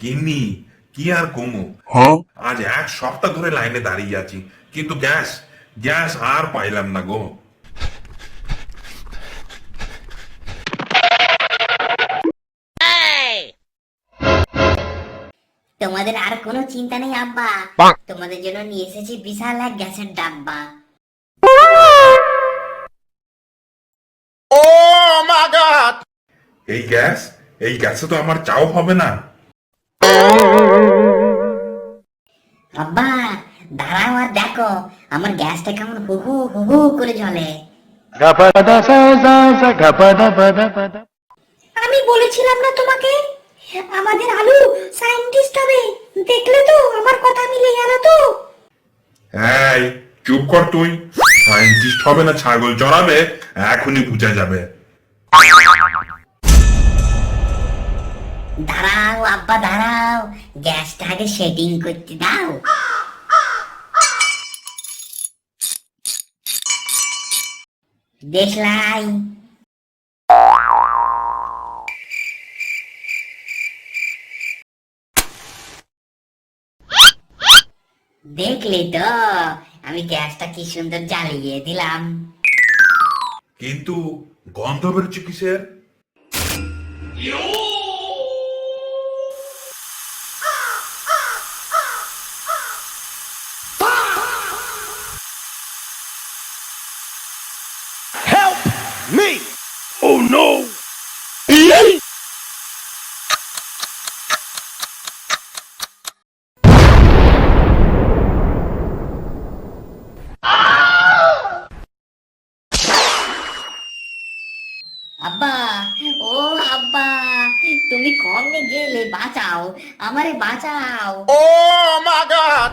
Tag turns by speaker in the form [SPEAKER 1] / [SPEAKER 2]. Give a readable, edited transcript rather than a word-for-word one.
[SPEAKER 1] গিন্নি, কি আর কমু। আজ এক সপ্তাহ ধরে লাইনে দাঁড়িয়ে আছি, কিন্তু গ্যাস গ্যাস আর পাইলাম না গো।
[SPEAKER 2] তোমাদের আর কোনো চিন্তা নেই আব্বা, তোমাদের জন্য নিয়ে এসেছি বিশাল এক গ্যাসের ডাব্বা।
[SPEAKER 1] এই গ্যাস, এই গ্যাসে তো আমার চাও হবে না।
[SPEAKER 2] আব্বা দাঁড়াও আর দেখো আমার গ্যাসটা কেমন হু হু হু হু করে জ্বলে। আমি বলেছিলাম না তোমাকে আমাদের আলু সায়েন্টিস্ট হবে, দেখলে তো আমার কথা মিলে গেল তো।
[SPEAKER 1] এই চুপ কর তুই। সায়েন্টিস্ট হবে না ছাগল চড়াবে, এখনই বুঝা যাবে।
[SPEAKER 2] দাঁড়াও আব্বা দাঁড়াও, গ্যাসটা আগে সেটিং করতে দাও। দেখলাই দেখলি তো আমি গ্যাসটা কি সুন্দর জ্বালিয়ে দিলাম।
[SPEAKER 1] কিন্তু গন্ধ বেরোচ্ছে কিসের?
[SPEAKER 3] Me! Oh no!
[SPEAKER 2] আব্বা, ও আব্বা, তুমি কমে গেলে বাঁচাও, আমারে বাঁচাও।
[SPEAKER 3] Oh my god!